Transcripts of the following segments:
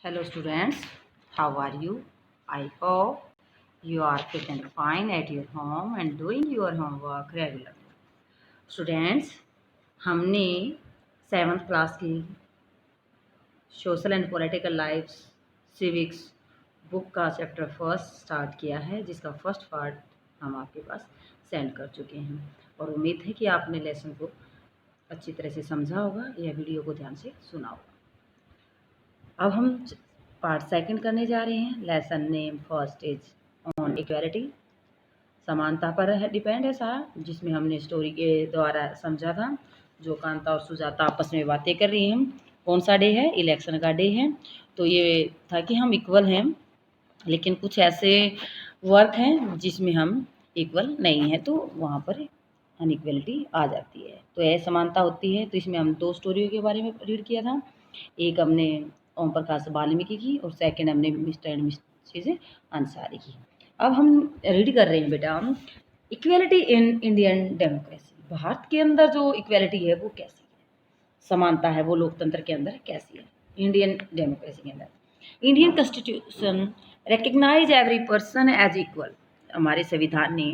Hello students, how are you? I hope you are fit and fine at your home and doing your homework regularly. Students, हमने 7th class की social and political life civics book का chapter first start किया है, जिसका first part हम आपके पास send कर चुके हैं और उम्मीद है कि आपने लेसन को अच्छी तरह से समझा होगा या वीडियो को ध्यान से सुना होगा। अब हम पार्ट सेकंड करने जा रहे हैं। Lesson name first is on equality, समानता पर है डिपेंड है सारा, जिसमें हमने स्टोरी के द्वारा समझा था। जो कांता और सुजाता आपस में बातें कर रही हैं। कौन सा डे है? इलेक्शन का डे है। तो ये था कि हम इक्वल हैं, लेकिन कुछ ऐसे वर्क हैं जिसमें हम इक्वल नहीं है, तो वहाँ पर अनइक्वलिटी आ जाती है। तो असमानता होती है। तो इसमें हम 2 स्टोरियों के बारे में रीड किया था। एक हमने ओम प्रकाश वाल्मीकि की और सेकंड हमने मिस्टर एंड मिसेज अंसारी की। अब हम रीड कर रहे हैं बेटा, equality in Indian democracy. Bharat के अंदर जो इक्वलिटी है वो कैसी है, समानता है वो लोकतंत्र के अंदर कैसी है। इंडियन डेमोक्रेसी के अंदर Indian constitution recognise every person as equal. हमारे संविधान ने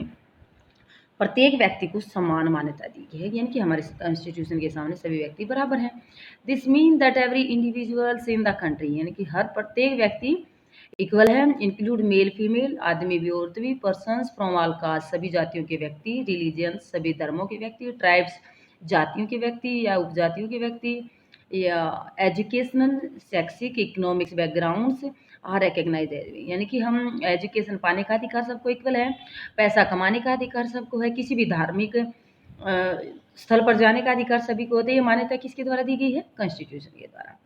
प्रत्येक व्यक्ति को समान मान्यता दी गई है, यानी कि हमारे कॉन्स्टिट्यूशन के सामने सभी व्यक्ति बराबर हैं। This mean that every individuals in the country, यानी कि हर प्रत्येक व्यक्ति इक्वल है, इंक्लूड मेल फीमेल, आदमी भी औरत भी, पर्सन्स फ्रॉम ऑल कास्ट, सभी जातियों के व्यक्ति, रिलीजियंस, सभी धर्मों के व्यक्ति, ट्राइब्स, जातियों के व्यक्ति या उपजातियों के व्यक्ति, या एजुकेशनल, शैक्षिक, इकोनॉमिक्स बैकग्राउंड्स आर रिकग्नाइज, यानी कि हम एजुकेशन पाने का अधिकार सबको इक्वल है, पैसा कमाने का अधिकार सबको है, किसी भी धार्मिक स्थल पर जाने का अधिकार सभी को होता है। ये मान्यता किसके द्वारा दी गई है? कॉन्स्टिट्यूशन के द्वारा।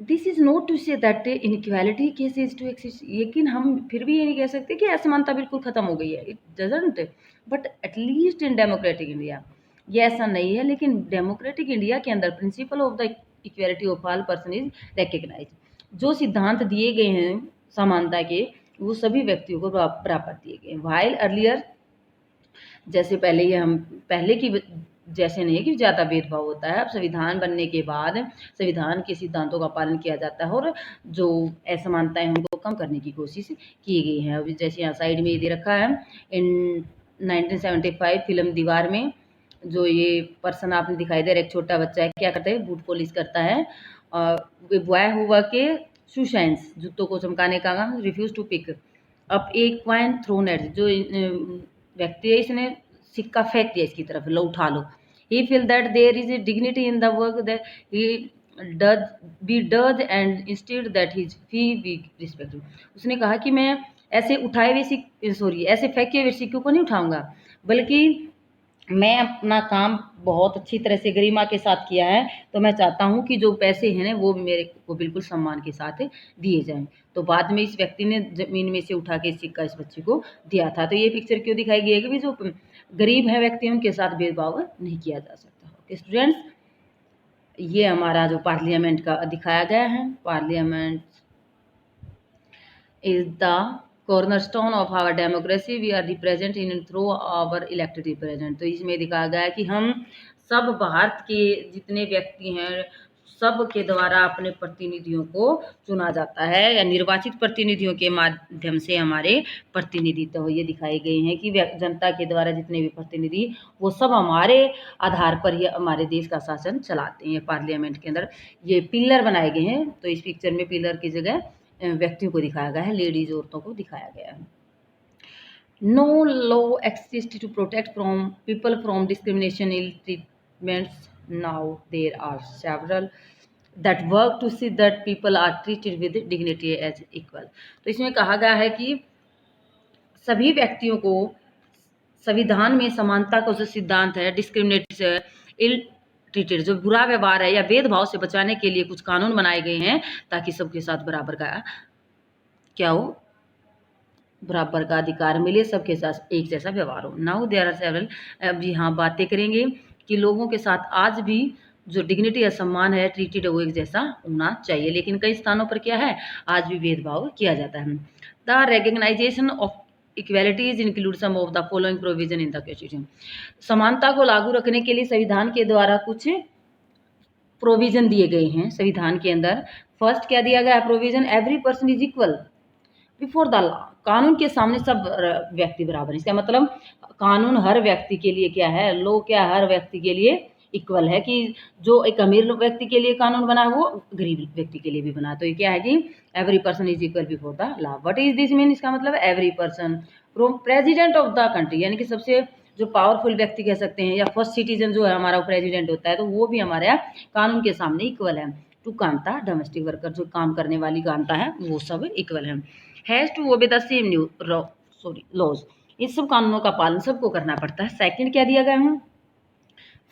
This is not to say that inequality ceases to exist, लेकिन हम फिर भी ये नहीं कह सकते कि असमानता बिल्कुल खत्म हो गई है। It doesn't, but at least in democratic India ये ऐसा नहीं है, लेकिन डेमोक्रेटिक इंडिया के अंदर principle of the equality of all person is recognise. जो सिद्धांत दिए गए हैं समानता के, वो सभी व्यक्तियों को बराबर दिए गए हैं। वाइल अर्लियर, जैसे पहले ये हम पहले की जैसे नहीं कि ज़्यादा भेदभाव होता है। अब संविधान बनने के बाद संविधान के सिद्धांतों का पालन किया जाता है और जो असमानताएं उनको कम करने की कोशिश की गई है। अभी जैसे यहाँ साइड में ये दे रखा है, इन 1975 फिल्म दीवार में जो ये पर्सन आपने दिखाई दे रहा है, एक छोटा बच्चा है, क्या करता है? बूट पॉलिश करता है। और बॉय हुआ के शू शाइन्स, जूतों को चमकाने का काम, रिफ्यूज टू पिक अप एक कॉइन थ्रोन एट, जो व्यक्ति है इसने सिक्का फेंक दिया इसकी तरफ, लो उठा लो। He feel that there is a dignity in the work that he does and instead that his fee be respected. उसने कहा कि मैं ऐसे उठाए हुए ऐसे फेंके हुए सिक्कों को नहीं उठाऊंगा, बल्कि मैं अपना काम बहुत अच्छी तरह से गरिमा के साथ किया है, तो मैं चाहता हूँ कि जो पैसे हैं वो मेरे को बिल्कुल सम्मान के साथ दिए जाएं। तो बाद में इस व्यक्ति ने ज़मीन में से उठा के सिक्का इस बच्चे को दिया था। तो ये पिक्चर क्यों दिखाई गई है कि जो गरीब है व्यक्ति उनके साथ भेदभाव नहीं किया जा सकता। ओके स्टूडेंट्स, ये हमारा जो पार्लियामेंट का दिखाया गया है, parliament is the cornerstone of our democracy, we are represent in through our elected represent. तो इसमें दिखाया गया है कि हम सब भारत के जितने व्यक्ति हैं सब के द्वारा अपने प्रतिनिधियों को चुना जाता है, या निर्वाचित प्रतिनिधियों के माध्यम से हमारे प्रतिनिधित्व ये दिखाए गए हैं कि जनता के द्वारा जितने भी प्रतिनिधि वो सब हमारे आधार पर ही हमारे देश का शासन चलाते हैं। पार्लियामेंट के अंदर ये पिलर बनाए गए हैं। तो इस पिक्चर में पिलर की जगह व्यक्तियों को दिखाया गया है, लेडीज औरतों को दिखाया गया है। No law exist to protect from people from discrimination ill treatments, now there are several that work to see that people are treated with dignity as equal. तो इसमें कहा गया है कि सभी व्यक्तियों को संविधान में समानता का जो सिद्धांत है, डिस्क्रिमिनेट इल ट्रीटेड, जो बुरा व्यवहार है या भेदभाव से बचाने के लिए कुछ कानून बनाए गए हैं ताकि सबके साथ बराबर का क्या हो, बराबर का अधिकार मिले, सबके साथ एक जैसा व्यवहार हो। नाउ देयर आर सेवरल, अभी हाँ बातें करेंगे कि लोगों के साथ आज भी जो डिग्निटी या सम्मान है ट्रीटेड वो एक जैसा होना चाहिए, लेकिन कई स्थानों पर क्या है, आज भी भेदभाव किया जाता है। The recognition of equalities include some of the following provision in the constitution. समानता को लागू रखने के लिए संविधान के द्वारा कुछ प्रोविजन दिए गए हैं संविधान के अंदर। फर्स्ट क्या दिया गया है provision, every person is equal before the law, कानून के सामने सब व्यक्ति बराबर है। इसका मतलब कानून हर व्यक्ति के लिए क्या है, लॉ क्या हर व्यक्ति के लिए इक्वल है, कि जो एक अमीर व्यक्ति के लिए कानून बना है वो गरीब व्यक्ति के लिए भी बना। तो ये क्या है कि every person is equal before the law. What is this mean, इसका मतलब every person from president of the country, यानी कि सबसे जो पावरफुल व्यक्ति कह सकते हैं, या फर्स्ट सिटीजन जो है हमारा प्रेसिडेंट होता है, तो वो भी हमारे यहाँ कानून के सामने इक्वल है। टू कांता डोमेस्टिक वर्कर, जो काम करने वाली कांता है वो सब इक्वल है। Has to obey the same laws, इस सब कानूनों का पालन सबको करना पड़ता है। सेकंड क्या दिया गया है,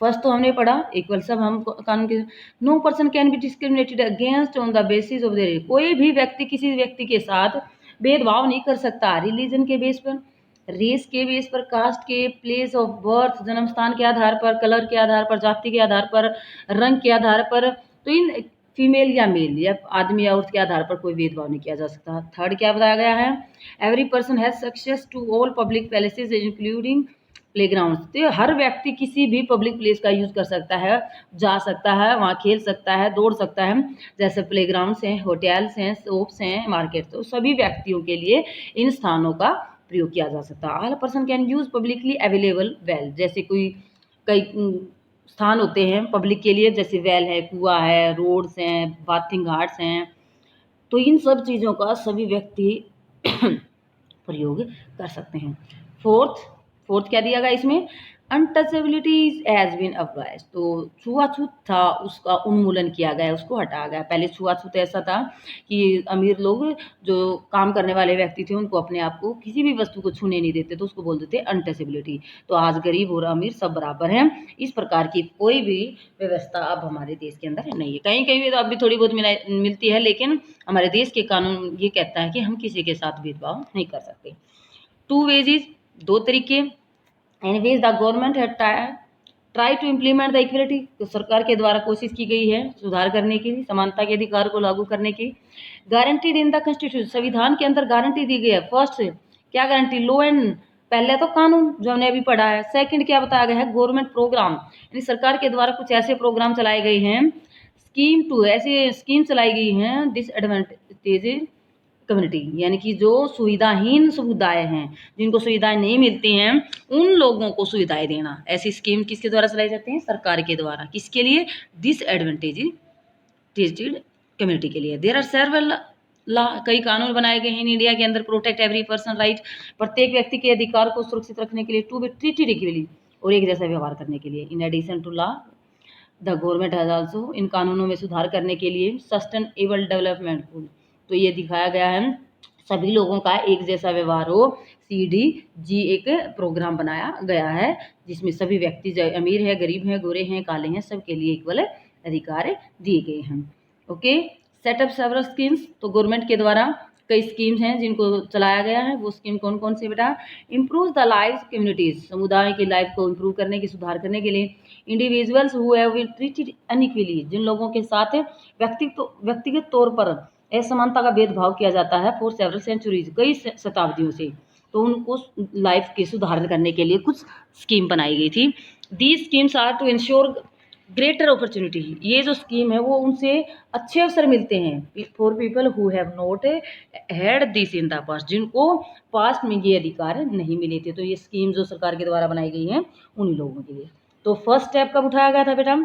फर्स्ट तो हमने पढ़ा इक्वल सब हम कानून के, no person can be discriminated against on the basis of their, कोई भी व्यक्ति किसी व्यक्ति के साथ भेदभाव नहीं कर सकता रिलीजन के बेस पर, रेस के बेस पर, कास्ट के, प्लेस ऑफ बर्थ जन्म स्थान के आधार पर, कलर के आधार पर, जाति के आधार पर, रंग के आधार पर, तो इन फीमेल या मेल या आदमी या औरत के आधार पर कोई भेदभाव नहीं किया जा सकता। थर्ड क्या बताया गया है, every person has access to all public places including playground, तो हर व्यक्ति किसी भी पब्लिक प्लेस का यूज़ कर सकता है, जा सकता है, वहाँ खेल सकता है, दौड़ सकता है, जैसे प्लेग्राउंड्स हैं, होटल्स हैं, शॉप्स हैं, मार्केट, तो सभी व्यक्तियों के लिए इन स्थानों का प्रयोग किया जा सकता है। All person can use publicly available well, जैसे कोई कई स्थान होते हैं पब्लिक के लिए, जैसे वेल है, कुआं है, रोड्स हैं, बाथिंग घाट्स हैं, तो इन सब चीज़ों का सभी व्यक्ति प्रयोग कर सकते हैं। फोर्थ क्या दिया गया इसमें, अनटचेबिलिटी हैज बीन अबॉलिश, तो छुआछूत था उसका उन्मूलन किया गया, उसको हटाया गया। पहले छुआछूत ऐसा था कि अमीर लोग जो काम करने वाले व्यक्ति थे उनको अपने आप को किसी भी वस्तु को छूने नहीं देते, तो उसको बोलते थे अनटचेबिलिटी। तो आज गरीब और अमीर सब बराबर हैं, इस प्रकार की कोई भी व्यवस्था अब हमारे देश के अंदर नहीं है। कहीं कहीं तो अब भी थोड़ी बहुत मिलती है, लेकिन हमारे देश के कानून ये कहता है कि हम किसी के साथ भेदभाव नहीं कर सकते। टू वेजेज, दो तरीके, in which the government has try to implement the equality, तो सरकार के द्वारा कोशिश की गई है सुधार करने की, समानता के अधिकार को लागू करने की। गारंटीड इन द कॉन्स्टिट्यूशन, संविधान के अंदर गारंटी दी गई है। फर्स्ट क्या गारंटी, लॉ एंड, पहले तो कानून जो हमने अभी पढ़ा है। सेकंड क्या बताया गया है, गवर्नमेंट प्रोग्राम, यानी सरकार के द्वारा कुछ ऐसे प्रोग्राम चलाए गए हैं, स्कीम टू, ऐसे स्कीम चलाई गई हैं डिसएडवांटेज कम्युनिटी, यानी कि जो सुविधाहीन समुदाय हैं, जिनको सुविधाएं नहीं मिलती हैं, उन लोगों को सुविधाएं देना। ऐसी स्कीम किसके द्वारा चलाई जाती है, सरकार के द्वारा। किसके लिए, डिसएडवांटेजेड कम्युनिटी के लिए। देयर आर सेवरल लॉ, कई कानून बनाए गए हैं इन इंडिया के अंदर, प्रोटेक्ट एवरी पर्सन राइट, प्रत्येक व्यक्ति के अधिकार को सुरक्षित रखने के लिए, टू बी ट्रीटेड इक्वली, और एक जैसा व्यवहार करने के लिए। In addition to law the government has also, इन कानूनों में सुधार करने के लिए सस्टेनेबल डेवलपमेंट गोल, तो ये दिखाया गया है सभी लोगों का एक जैसा व्यवहार हो, CDG एक प्रोग्राम बनाया गया है, जिसमें सभी व्यक्ति अमीर है, गरीब हैं, गोरे हैं, काले हैं, सबके लिए इक्वल अधिकार दिए गए हैं। ओके, सेटअप सेवरल स्कीम्स, तो गवर्नमेंट के द्वारा कई स्कीम्स हैं जिनको चलाया गया है। वो स्कीम कौन कौन से बेटा, इम्प्रूव द लाइफ कम्युनिटीज, समुदाय की लाइफ को इम्प्रूव करने की, सुधार करने के लिए। Individuals who have been treated unequally, जिन लोगों के साथ व्यक्तिगत तौर पर असमानता का भेदभाव किया जाता है फॉर सेवरल सेंचुरीज, कई शताब्दियों से, तो उनको लाइफ के सुधार करने के लिए कुछ स्कीम बनाई गई थी। These schemes are to ensure greater opportunity, ये जो स्कीम है वो उनसे अच्छे अवसर मिलते हैं for people who have not had this in the past, जिनको पास्ट में ये अधिकार नहीं मिले थे। तो ये स्कीम जो सरकार के द्वारा बनाई गई हैं उन्हीं लोगों के लिए। तो फर्स्ट स्टेप कब उठाया गया था बेटा,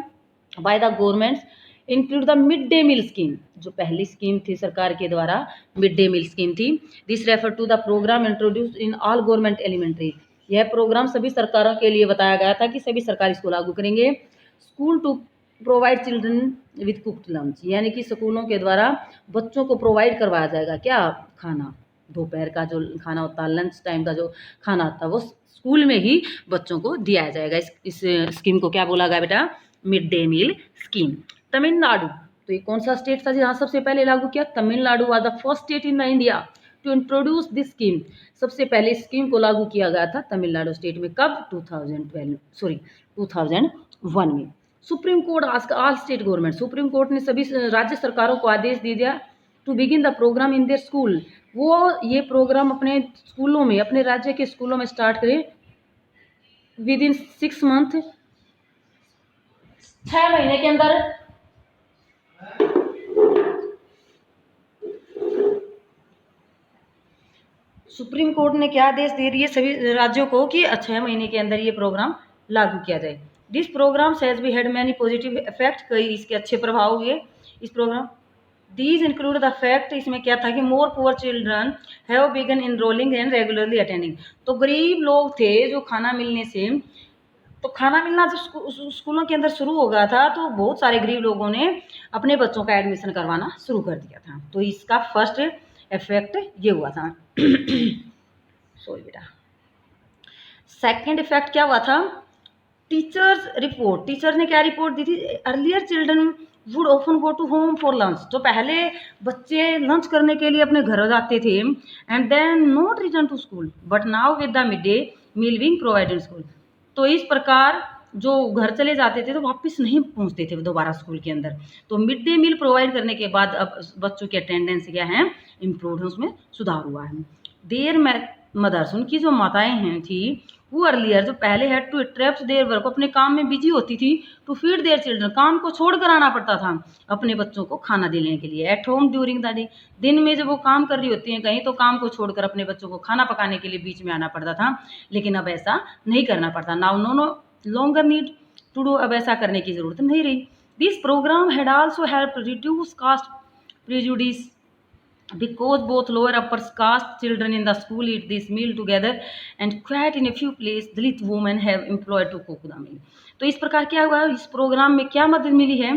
by the governments, include the mid day meal scheme, जो पहली स्कीम थी सरकार के द्वारा, मिड डे मील स्कीम थी। This refer to the programme introduce in all government elementary, यह प्रोग्राम सभी सरकारों के लिए बताया गया था कि सभी सरकार इसको लागू करेंगे। School to provide children with cooked lunch, यानी कि स्कूलों के द्वारा बच्चों को प्रोवाइड करवाया जाएगा क्या, खाना, दोपहर का जो खाना होता है, लंच टाइम का जो खाना होता है, वो स्कूल में ही बच्चों को दिया जाएगा। इस स्कीम को क्या बोला गया बेटा, mid day meal scheme. Tamil Nadu, तो ये कौन सा स्टेट था जहाँ सबसे पहले लागू किया, Tamil Nadu was the first state in India to introduce this scheme, सबसे पहले स्कीम को लागू किया गया था तमिलनाडु स्टेट में। कब, 2001 में। Supreme Court ask all state government, Supreme Court ने सभी राज्य सरकारों को आदेश दे दिया to begin the programme in their school, वो ये प्रोग्राम अपने स्कूलों में, अपने राज्य के स्कूलों में स्टार्ट करें विद इन 6 मंथ, 6 महीने के अंदर सुप्रीम कोर्ट ने क्या आदेश दे दिए सभी राज्यों को कि 6 महीने के अंदर ये प्रोग्राम लागू किया जाए। This program has be had many positive effect, कई इसके अच्छे प्रभाव हुए इस program. These include the fact, इसमें क्या था कि more poor children have begun enrolling and regularly attending. तो गरीब लोग थे जो खाना मिलने से, तो खाना मिलना जब स्कूलों के अंदर शुरू हो गया था तो बहुत सारे गरीब लोगों ने अपने बच्चों का एडमिशन करवाना शुरू कर दिया था। तो इसका फर्स्ट इफेक्ट ये हुआ था। सॉरी बेटा। सेकंड इफेक्ट क्या हुआ था? टीचर्स रिपोर्ट, टीचर ने क्या रिपोर्ट दी थी? Earlier children would often go to home for lunch. तो पहले बच्चे लंच करने के लिए अपने घर जाते थे and then not return to school, but now with the mid day meal being provided school. तो इस प्रकार जो घर चले जाते थे तो वापस नहीं पहुंचते थे दोबारा स्कूल के अंदर। तो मिड डे मील प्रोवाइड करने के बाद अब बच्चों की अटेंडेंस क्या है, इम्प्रूव है, उसमें सुधार हुआ है। देयर मदर्स, उनकी जो माताएं हैं थी, वो अर्लियर जो पहले had to interrupt their work, अपने काम में बिजी होती थी, टू फीड देयर चिल्ड्रन, काम को छोड़ कर आना पड़ता था अपने बच्चों को खाना देने के लिए। At home during the day, दिन में जब वो काम कर रही होती हैं कहीं, तो काम को छोड़कर अपने बच्चों को खाना पकाने के लिए बीच में आना पड़ता था। लेकिन अब ऐसा नहीं करना पड़ता। Now no longer need to do, अब ऐसा करने की जरूरत नहीं रही। This programme had also help reduce caste prejudice, because both lower upper caste children in the school eat this meal together and quite in a few places Dalit women have employed to cook the meal। तो इस प्रकार क्या हुआ, इस programme में क्या मदद मिली है?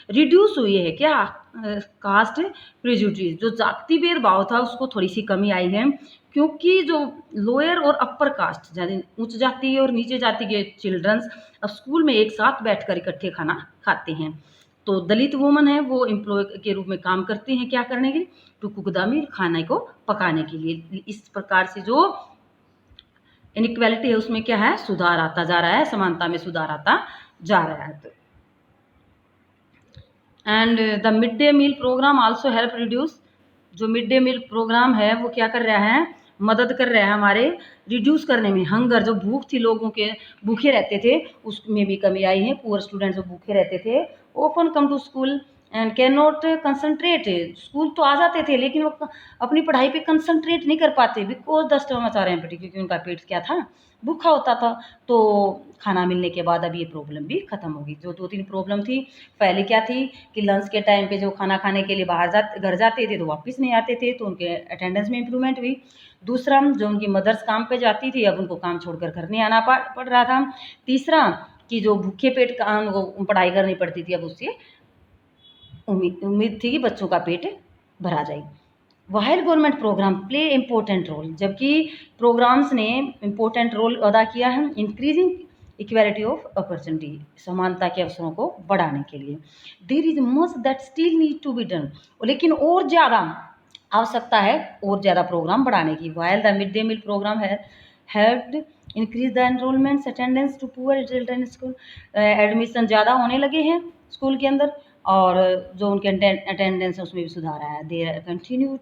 रिड्यूस हुई है क्या कास्ट प्रेजुडिस, जो जाति भेदभाव था उसको थोड़ी सी कमी आई है, क्योंकि जो लोअर और अपर कास्ट उच्च जाति और नीचे जाति के चिल्ड्रंस अब स्कूल में एक साथ बैठकर इकट्ठे खाना खाते हैं। तो दलित वुमन है वो एम्प्लॉय के रूप में काम करती हैं, क्या करने के लिए? टू कुक द मील, खाने को पकाने के लिए। इस प्रकार से जो इनइक्वालिटी है उसमें क्या है, सुधार आता जा रहा है, समानता में सुधार आता जा रहा है। And the mid day meal programme also help reduce, जो मिड डे मील प्रोग्राम है वो क्या कर रहा है, मदद कर रहा है हमारे रिड्यूस करने में। हंगर, जो भूख थी लोगों के, भूखे रहते थे, उसमें भी कमी आई है। पुअर स्टूडेंट जो भूखे रहते थे, open come to school and can not concentrate, school तो आ जाते थे लेकिन वो अपनी पढ़ाई पे कंसंट्रेट नहीं कर पाते, because the stomach are empty, क्योंकि उनका पेट क्या था, भूखा होता था। तो खाना मिलने के बाद अब ये प्रॉब्लम भी खत्म होगी। जो 2-3 प्रॉब्लम थी, पहले क्या थी कि लंच के टाइम पे जो खाना खाने के लिए घर जाते थे तो वापस नहीं आते थे, तो उनके अटेंडेंस में इंप्रूवमेंट हुई। दूसरा, जो उनकी मदर्स काम पे जाती थी अब उनको काम छोड़कर घर नहीं आना पड़ रहा था। तीसरा, कि जो भूखे पेट का उनको पढ़ाई करनी पड़ती थी, अब उससे उम्मीद थी कि बच्चों का पेट भरा जाए। While government program play important role, जबकि प्रोग्राम्स ने इम्पोर्टेंट रोल अदा किया है इंक्रीजिंग इक्वालिटी ऑफ अपॉर्चुनिटी, समानता के अवसरों को बढ़ाने के लिए। There is much that still need to be done, लेकिन और ज़्यादा आवश्यकता है और ज़्यादा प्रोग्राम बढ़ाने की। While the mid day meal programme has helped increase the enrolments attendance to poor children school, admission ज़्यादा होने लगे हैं स्कूल के अंदर और जो उनके अटेंडेंस है उसमें भी सुधार आया। There continue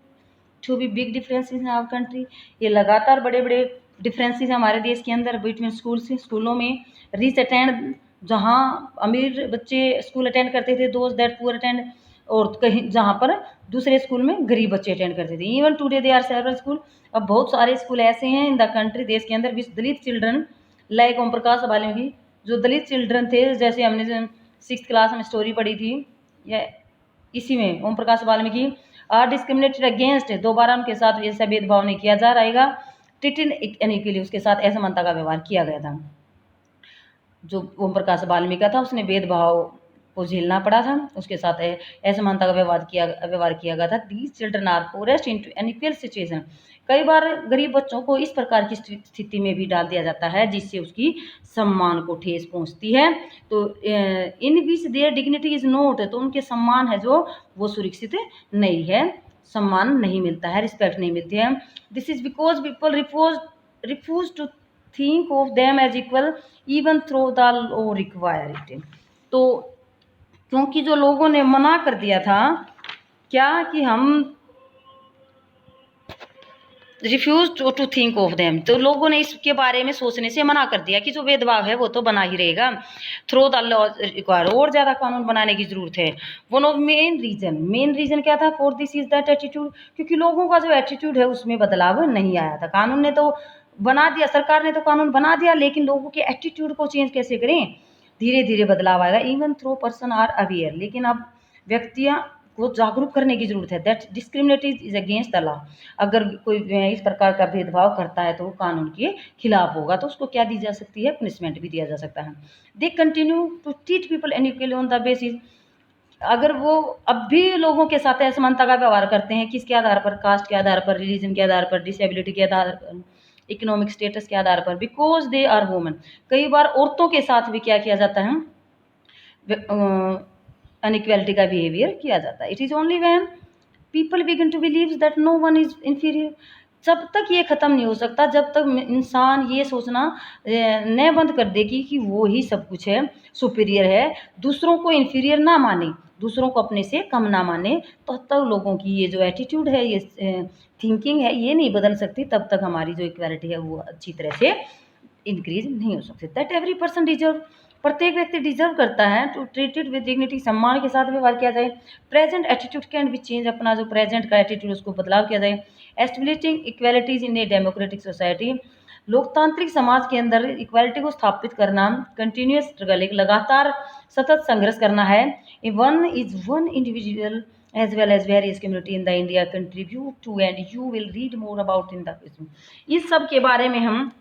to be big differences in our country, ये लगातार बड़े बड़े डिफरेंसेस हमारे देश के अंदर बिटवीन स्कूलों में। रीच अटेंड, जहाँ अमीर बच्चे स्कूल अटेंड करते थे, दोज दैट पुअर अटेंड, और कहीं जहाँ पर दूसरे स्कूल में गरीब बच्चे अटेंड करते थे। Even today they are several school, अब बहुत सारे स्कूल ऐसे हैं इन द कंट्री, देश के अंदर, विच दलित चिल्ड्रन लाइक ओम प्रकाश वाल्मीकि, जो दलित चिल्ड्रन थे, जैसे हमने 6th क्लास में स्टोरी पढ़ी थी, या इसी में Om Prakash Valmiki are discriminated against, दोबारा उनके साथ ऐसा भेदभाव नहीं किया जा रहेगा। ट्रीटेड इक्वली, उसके साथ असमानता का व्यवहार किया गया था। जो ओम प्रकाश वाल्मीकि का था उसने भेदभाव को झेलना पड़ा था, उसके साथ असमानता का व्यवहार किया गया था। These children are forced into unequal situation, कई बार गरीब बच्चों को इस प्रकार की स्थिति में भी डाल दिया जाता है जिससे उसकी सम्मान को ठेस पहुंचती है। तो in which there dignity is not, तो उनके सम्मान है जो वो सुरक्षित नहीं है, सम्मान नहीं मिलता है, रिस्पेक्ट नहीं मिलती है। This is because people refuse to think of them as equal even though the law require it. तो क्योंकि जो लोगों ने मना कर दिया था क्या कि हम refuse to think of them, तो लोगों ने इसके बारे में सोचने से मना कर दिया कि जो भेदभाव है वो तो बना ही रहेगा। थ्रो द लॉ रिक्वायर, और ज़्यादा कानून बनाने की ज़रूरत है। वन ऑफ मेन रीज़न क्या था for this is that attitude, क्योंकि लोगों का जो एटीट्यूड है उसमें बदलाव नहीं आया था। कानून ने तो बना दिया, सरकार ने तो कानून बना दिया, लेकिन लोगों के एटीट्यूड को चेंज कैसे करें? धीरे धीरे बदलाव आएगा। Even though person are aware, लेकिन अब व्यक्तियाँ को जागरूक करने की जरूरत है। That discriminative is against the law, अगर कोई इस प्रकार का भेदभाव करता है तो वो कानून के खिलाफ होगा, तो उसको क्या दी जा सकती है? पनिशमेंट भी दिया जा सकता है। They continue to treat people unequally on the basis, अगर वो अब भी लोगों के साथ असमानता का व्यवहार करते हैं, किसके आधार पर? कास्ट के आधार पर, रिलीजन के आधार पर, डिसेबिलिटी के आधार पर, इकोनॉमिक स्टेटस के आधार पर, बिकॉज दे आर वुमेन। कई बार औरतों के साथ भी क्या किया जाता है? अनइक्वालिटी का बिहेवियर किया जाता है। It is only when people begin to believe that no one is inferior, जब तक ये ख़त्म नहीं हो सकता, जब तक इंसान ये सोचना न बंद कर देगी कि वो ही सब कुछ है, सुपीरियर है, दूसरों को इंफीरियर ना माने, दूसरों को अपने से कम ना माने, तो तब लोगों की ये जो एटीट्यूड है, ये थिंकिंग है, ये नहीं बदल सकती, तब तक हमारी जो इक्वालिटी है वो अच्छी तरह से इंक्रीज नहीं हो सकती। दैट एवरी पर्सन डिजर्व, प्रत्येक व्यक्ति डिजर्व करता है टू ट्रीटेड विद डिग्निटी, सम्मान के साथ व्यवहार किया जाए। Present attitude can be change, अपना जो प्रेजेंट का एटीट्यूड उसको बदलाव किया जाए। Establishing equalities in a democratic society, लोकतांत्रिक समाज के अंदर इक्वालिटी को स्थापित करना, कंटिन्यूस स्ट्रगल, एक लगातार सतत संघर्ष करना है। One individual as well as various community in the India contribute to, and you will read more about in the question। इस सब के बारे में हम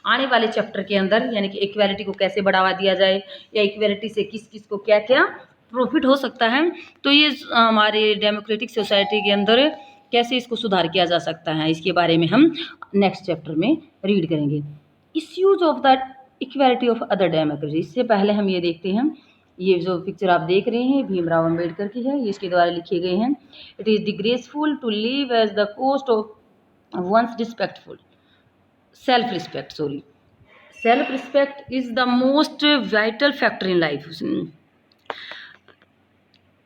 आने वाले चैप्टर के अंदर, यानी कि इक्वालिटी को कैसे बढ़ावा दिया जाए, या इक्वालिटी से किस किस को क्या क्या प्रॉफिट हो सकता है, तो ये हमारे डेमोक्रेटिक सोसाइटी के अंदर कैसे इसको सुधार किया जा सकता है, इसके बारे में हम नेक्स्ट चैप्टर में रीड करेंगे। Issues of the equality of other democracy, इससे पहले हम ये देखते हैं, ये जो पिक्चर आप देख रहे हैं भीमराव अंबेडकर की है, ये इसके द्वारा लिखे गए हैं। It is disgraceful to live as the cost of one's respectful self respect is the most vital factor in life.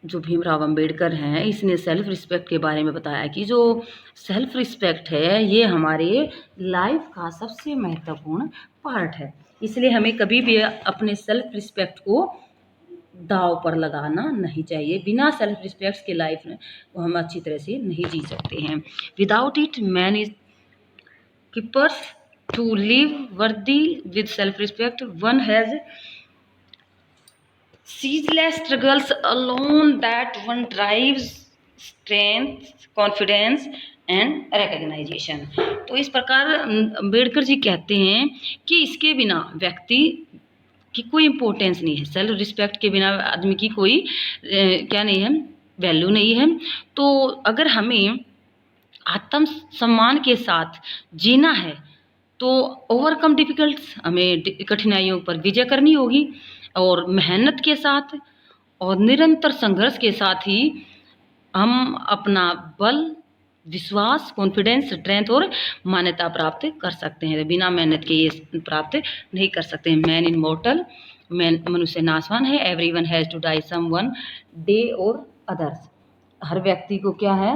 जो भीमराव अंबेडकर हैं, इसने सेल्फ रिस्पेक्ट के बारे में बताया कि जो सेल्फ रिस्पेक्ट है ये हमारे लाइफ का सबसे महत्वपूर्ण पार्ट है, इसलिए हमें कभी भी अपने सेल्फ रिस्पेक्ट को दाव पर लगाना नहीं चाहिए। बिना सेल्फ रिस्पेक्ट के लाइफ में हम अच्छी तरह से नहीं जी सकते हैं। Without it man is keepers to live worthy with self respect, one has ceaseless struggles alone that one drives strength, confidence and recognition। तो इस प्रकार अम्बेडकर जी कहते हैं कि इसके बिना व्यक्ति की कोई इम्पोर्टेंस नहीं है, सेल्फ रिस्पेक्ट के बिना आदमी की कोई क्या नहीं है, वैल्यू नहीं है। तो अगर हमें आत्म सम्मान के साथ जीना है तो ओवरकम डिफिकल्ट्स, हमें कठिनाइयों पर विजय करनी होगी, और मेहनत के साथ और निरंतर संघर्ष के साथ ही हम अपना बल, विश्वास, कॉन्फिडेंस, स्ट्रेंथ और मान्यता प्राप्त कर सकते हैं। बिना मेहनत के ये प्राप्त नहीं कर सकते हैं। मैन इन मॉर्टल, मैन मनुष्य नाशवान है। Everyone has to die some one day और अदर्स, हर व्यक्ति को क्या है,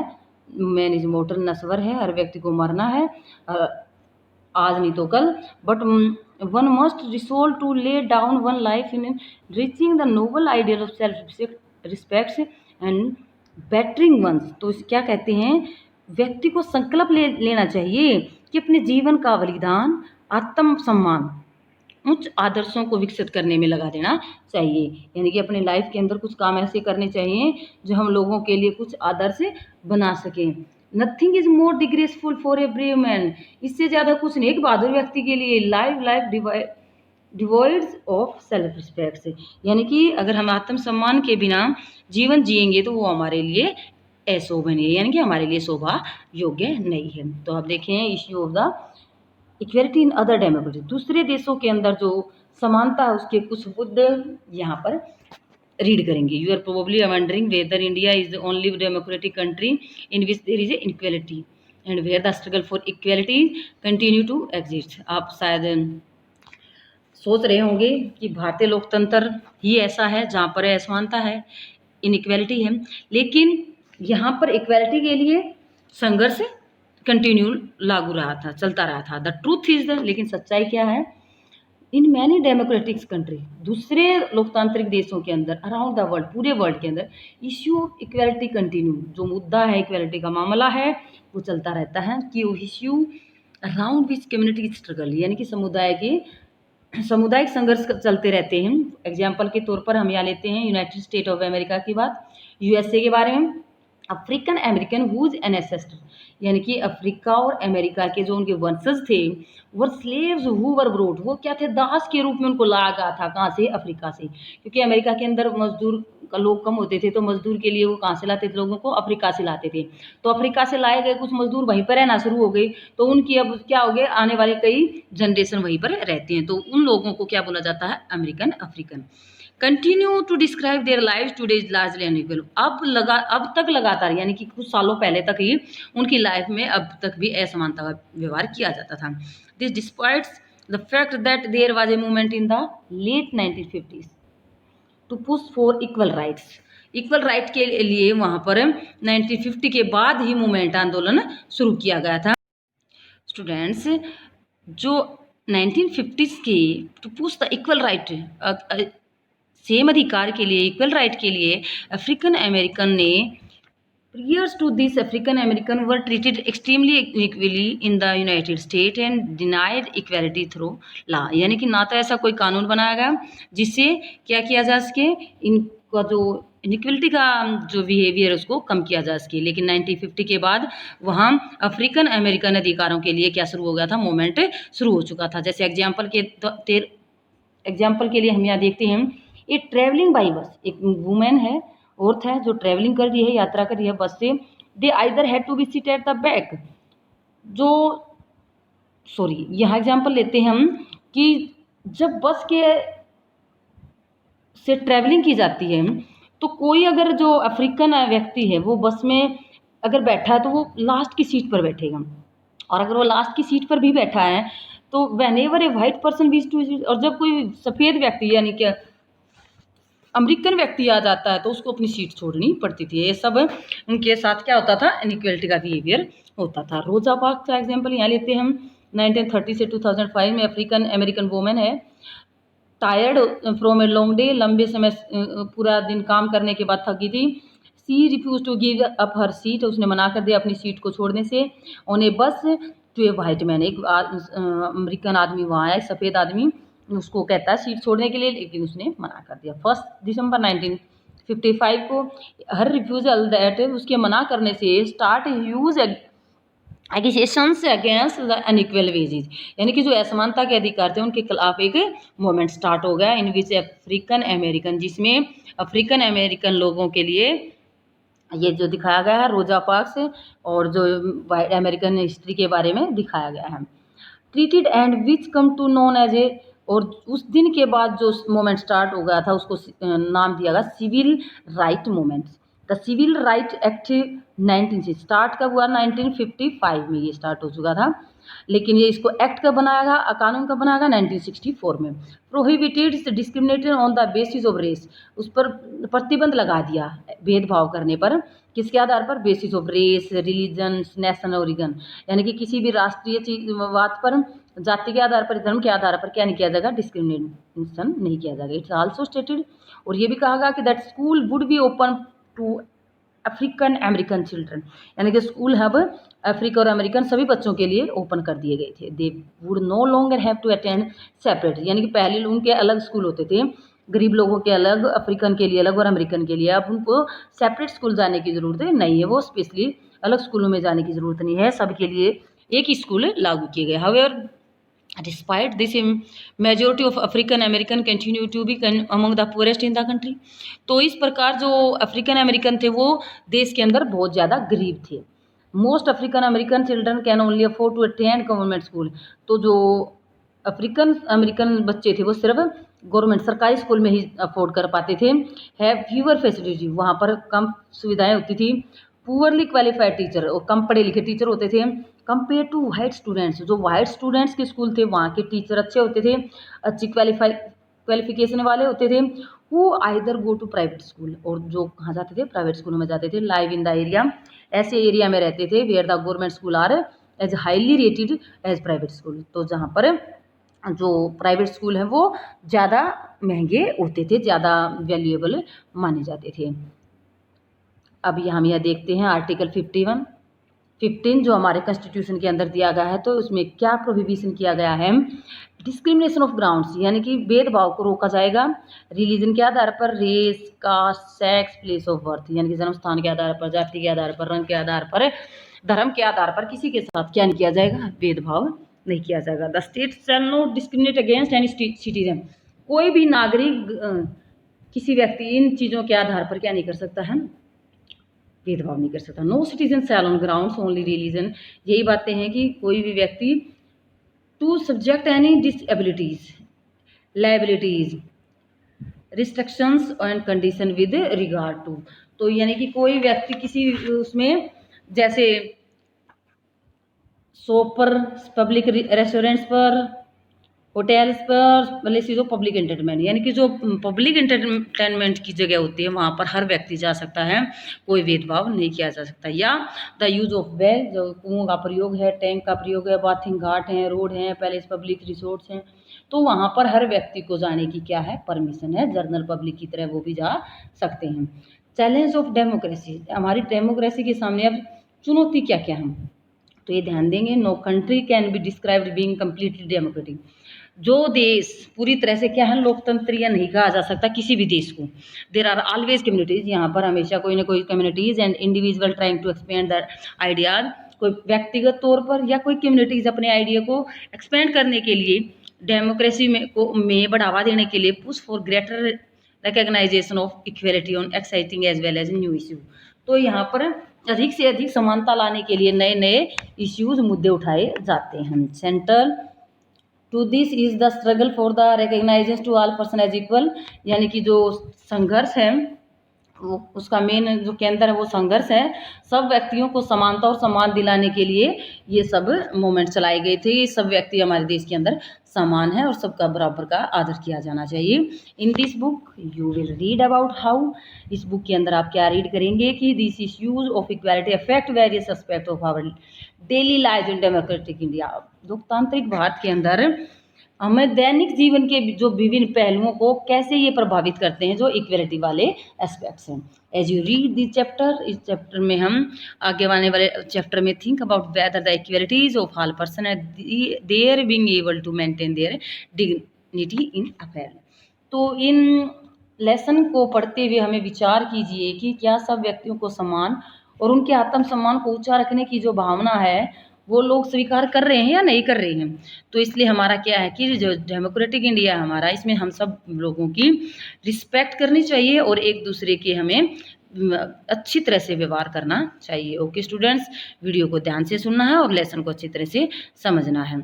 मैन इज मॉर्टल, नश्वर है, हर व्यक्ति को मरना है, आज नहीं तो कल। But one must resolve to lay down one life in reaching the noble ideal of self respect and bettering one's. तो क्या कहते हैं, व्यक्ति को संकल्प लेना चाहिए कि अपने जीवन का बलिदान, आत्म सम्मान, उच्च आदर्शों को विकसित करने में लगा देना चाहिए। यानी कि अपने लाइफ के अंदर कुछ काम ऐसे करने चाहिए जो हम लोगों के लिए कुछ आदर्श बना सकें। Nothing is more disgraceful for a brave man, इससे ज़्यादा कुछ नहीं एक बहादुर व्यक्ति के लिए life devoids of self respect से, यानी कि अगर हम आत्म सम्मान के बिना जीवन जिएंगे तो वो हमारे लिए अशोभनीय, यानी कि हमारे लिए शोभा योग्य नहीं है। तो आप देखें issue of the equality in other democracy, दूसरे देशों के अंदर जो समानता है उसके कुछ मुद्दे यहाँ पर रीड करेंगे। You are probably wondering whether India is the only democratic country in which there is inequality and where the struggle for equality continue to exist. आप शायद सोच रहे होंगे कि भारतीय लोकतंत्र ही ऐसा है जहाँ पर असमानता है, इनइक्वालिटी है, लेकिन यहाँ पर इक्वालिटी के लिए संघर्ष कंटिन्यू लागू रहा था, चलता रहा था। द ट्रूथ इज द, लेकिन सच्चाई क्या है, इन मैनी डेमोक्रेटिक कंट्री, दूसरे लोकतांत्रिक देशों के अंदर अराउंड द वर्ल्ड, पूरे वर्ल्ड के अंदर इश्यू ऑफ इक्वलिटी कंटिन्यू, जो मुद्दा है इक्वलिटी का मामला है वो चलता रहता है। कि issue around which community struggle, यानी कि सामुदायिक संघर्ष चलते रहते हैं। एग्जाम्पल के तौर पर हम यहाँ लेते हैं यूनाइटेड स्टेट ऑफ अमेरिका की बात, यूएसए के बारे में। अफ्रीकन अमेरिकन हुज एनेसेस्टर, यानी कि अफ्रीका और अमेरिका के जो उनके वंशज थे वो स्लेव्स हु वर ब्रोट, वो क्या थे, दास के रूप में उनको लाया गया था। कहाँ से? अफ्रीका से, क्योंकि अमेरिका के अंदर मजदूर का लोग कम होते थे, तो मजदूर के लिए वो कहाँ से लाते थे, लोगों को अफ्रीका से लाते थे। तो अफ्रीका से लाए गए कुछ मजदूर वहीं पर रहना शुरू हो गए, तो उनकी अब क्या हो गए, आने वाले कई जनरेशन वहीं पर रहते हैं, तो उन लोगों को क्या बोला जाता है, American African. Continue to describe their life today is largely unequal, अब तक लगातार, यानी कि कुछ सालों पहले तक ही उनकी लाइफ में अब तक भी असमानता का व्यवहार किया जाता था। This despites the fact that there was a movement in the late 1950s to push for equal rights, equal right के लिए वहाँ पर 1950 के बाद ही मूवमेंट, आंदोलन शुरू किया गया था। स्टूडेंट्स, जो 1950s के to push the equal right, same अधिकार के लिए, इक्वल राइट के लिए अफ्रीकन अमेरिकन ने, priors to this African American were treated extremely equally in the United State and denied equality through law, यानी कि ना तो ऐसा कोई कानून बनाया गया जिससे क्या किया जा सके, इनका जो इनइक्वलिटी का जो बिहेवियर उसको कम किया जा सके। लेकिन 1950 के बाद वहाँ अफ्रीकन अमेरिकन अधिकारों के लिए क्या शुरू हो गया था, मूवमेंट शुरू हो चुका था। जैसे एग्जाम्पल के लिए हम यहाँ देखते हैं, ये ट्रेवलिंग बाई बस, एक वुमेन है, औरत है जो ट्रेवलिंग कर रही है, यात्रा कर रही है बस से, they either had to be seat at the back, जो यहाँ एग्जाम्पल लेते हैं हम कि जब बस के से ट्रेवलिंग की जाती है तो कोई अगर जो अफ्रीकन व्यक्ति है वो बस में अगर बैठा है तो वो लास्ट की सीट पर बैठेगा, और अगर वो लास्ट की सीट पर भी बैठा है तो whenever a white person wish to, और जब कोई सफ़ेद व्यक्ति यानी कि अमेरिकन व्यक्ति आ जाता है तो उसको अपनी सीट छोड़नी पड़ती थी। ये सब उनके साथ क्या होता था, इनइक्वलिटी का बिहेवियर होता था। रोजा पार्क्स का एग्जाम्पल यहाँ लेते हैं हम। 1930 से 2005 में अफ्रीकन अमेरिकन वुमेन है, tired from a long day, लंबे समय पूरा दिन काम करने के बाद थकी थी। She refuse to give up her seat, उसने मना कर दिया अपनी सीट को छोड़ने से। ऑन ए बस टू ए वाइट मैन, एक अमेरिकन आदमी वहाँ आया, सफ़ेद आदमी, उसको कहता है सीट छोड़ने के लिए, लेकिन उसने मना कर दिया। 1 दिसंबर 1955 को हर रिफ्यूजल दैट, उसके मना करने से start huge agitations against the unequal wages, यानी कि जो असमानता के अधिकार थे उनके खिलाफ एक मूवमेंट स्टार्ट हो गया। इन विच अफ्रीकन अमेरिकन, जिसमें अफ्रीकन अमेरिकन लोगों के लिए ये जो दिखाया गया है रोजा पार्क्स, और जो वाइट अमेरिकन हिस्ट्री के बारे में दिखाया गया है। Treated and which come to known as a, और उस दिन के बाद जो मूवमेंट स्टार्ट हो गया था उसको नाम दिया गया civil right movements. The civil right act 19 से स्टार्ट कब हुआ, 1955 में ये स्टार्ट हो चुका था, लेकिन ये इसको एक्ट कब बनाया गया, कानून कब बनाया गया, 1964 में। Prohibited discriminated on the basis of race, उस पर प्रतिबंध लगा दिया भेदभाव करने पर, किसके आधार पर, basis of race, religion, national origin, यानी कि किसी भी राष्ट्रीय बात पर, जाति के आधार पर, धर्म के आधार पर क्या नहीं किया जाएगा, डिस्क्रिमिनेशन नहीं किया जाएगा। इट्स आल्सो स्टेटेड, और ये भी कहा गया कि that school would be open to African American children, यानी कि स्कूल अब अफ्रीका और अमेरिकन सभी बच्चों के लिए ओपन कर दिए गए थे। They would no longer have to attend separate, यानी कि पहले उनके अलग स्कूल होते थे, गरीब लोगों के अलग, अफ्रीकन के लिए अलग और अमेरिकन के लिए। अब उनको सेपरेट स्कूल जाने की ज़रूरत नहीं है, वो स्पेशली अलग स्कूलों में जाने की ज़रूरत नहीं है, सबके लिए एक ही स्कूल लागू किए गए। However despite this majority of African American continue to be among the poorest in the country, तो इस प्रकार जो अफ्रीकन अमेरिकन थे वो देश के अंदर बहुत ज़्यादा गरीब थे। Most African American children can only afford to attend government school, तो जो अफ्रीकन अमेरिकन बच्चे थे वो सिर्फ गवर्नमेंट सरकारी स्कूल में ही अफोर्ड कर पाते थे। हैव फ्यूअर फैसिलिटी, वहाँ पर कम सुविधाएं होती थी। पुअरली क्वालिफाइड टीचर, और कम पढ़े लिखे टीचर होते थे कंपेयर टू वाइट स्टूडेंट्स, जो वाइट स्टूडेंट्स के स्कूल थे वहाँ के टीचर अच्छे होते थे, अच्छी क्वालिफिकेशन वाले होते थे। वो either go to private school, और जो कहाँ जाते थे, प्राइवेट स्कूलों में जाते थे। लाइव इन द एरिया, ऐसे एरिया में रहते थे where the government school are as highly rated as private school. तो जहाँ पर जो प्राइवेट स्कूल हैं वो ज़्यादा महंगे होते थे, ज़्यादा वैल्यूएबल माने जाते थे। अब हम यह देखते हैं आर्टिकल 15 जो हमारे कॉन्स्टिट्यूशन के अंदर दिया गया है। तो उसमें क्या प्रोहिबिशन किया गया है? डिस्क्रिमिनेशन ऑफ ग्राउंड्स, यानी कि भेदभाव को रोका जाएगा रिलीजन के आधार पर, race, caste, sex, place of birth, यानी कि जन्म स्थान के आधार पर, जाति के आधार पर, रंग के आधार पर, धर्म के आधार पर किसी के साथ क्या नहीं किया जाएगा? भेदभाव नहीं किया जाएगा। The state shall not discriminate against any citizen, कोई भी नागरिक किसी व्यक्ति इन चीज़ों के आधार पर क्या नहीं कर सकता है? भेदभाव नहीं कर सकता। No citizen shall on grounds only religion, यही बातें हैं कि कोई भी व्यक्ति to subject any disabilities, liabilities, restrictions and condition with regard to, तो यानी कि कोई व्यक्ति किसी उसमें जैसे शॉप पर, पब्लिक रेस्टोरेंट्स पर, होटल्स पर, प्लेसेस ऑफ पब्लिक एंटरटेनमेंट, यानी कि जो पब्लिक एंटरटेनमेंट की जगह होती है वहाँ पर हर व्यक्ति जा सकता है, कोई भेदभाव नहीं किया जा सकता। या द यूज ऑफ वेल, जो कुओं का प्रयोग है, टैंक का प्रयोग है, बाथिंग घाट हैं, रोड हैं, पैलेस, पब्लिक रिसोर्ट्स हैं, तो वहाँ पर हर व्यक्ति को जाने की क्या है? परमिशन है। जनरल पब्लिक की तरह वो भी जा सकते हैं। चैलेंज ऑफ डेमोक्रेसी, हमारी डेमोक्रेसी के सामने अब चुनौती क्या क्या है? तो ये ध्यान देंगे। No country can be described being completely democratic, जो देश पूरी तरह से क्या है? लोकतंत्रीय नहीं कहा जा सकता किसी भी देश को। देर आर ऑलवेज कम्युनिटीज, यहाँ पर हमेशा कोई ना कोई communities and individual trying to expand the ideas, कोई व्यक्तिगत तौर पर या कोई कम्युनिटीज अपने आइडिया को एक्सपेंड करने के लिए, डेमोक्रेसी में बढ़ावा देने के लिए, push for greater recognition of equality on exciting as well as new issue, तो यहाँ पर अधिक से अधिक समानता लाने के लिए नए नए इश्यूज, मुद्दे उठाए जाते हैं। Central to this is the struggle for the recognition to all person as equal, यानी कि जो संघर्ष है वो उसका मेन जो केंद्र है वो संघर्ष है, सब व्यक्तियों को समानता और सम्मान दिलाने के लिए ये सब मूवमेंट चलाए गए थे। ये सब व्यक्ति हमारे देश के अंदर समान है और सबका बराबर का आदर किया जाना चाहिए। In this book you will read about how, इस बुक के अंदर आप क्या रीड करेंगे कि this issues of equality affect various aspect of our daily life in democratic India, लोकतांत्रिक भारत के अंदर हमें दैनिक जीवन के जो विभिन्न पहलुओं को कैसे ये प्रभावित करते हैं, जो इक्वलिटी वाले एस्पेक्ट्स हैं। As you read this chapter, इस चैप्टर में हम आगे आने वाले चैप्टर में think about whether the equalities of all person and their being able to maintain their dignity in affair. तो इन लेसन को पढ़ते हुए हमें विचार कीजिए कि क्या सब व्यक्तियों को समान और उनके आत्मसम्मान को ऊंचा रखने की जो भावना है वो लोग स्वीकार कर रहे हैं या नहीं कर रहे हैं। तो इसलिए हमारा क्या है कि जो डेमोक्रेटिक इंडिया है हमारा, इसमें हम सब लोगों की रिस्पेक्ट करनी चाहिए और एक दूसरे के हमें अच्छी तरह से व्यवहार करना चाहिए। ओके स्टूडेंट्स, वीडियो को ध्यान से सुनना है और लेसन को अच्छी तरह से समझना है।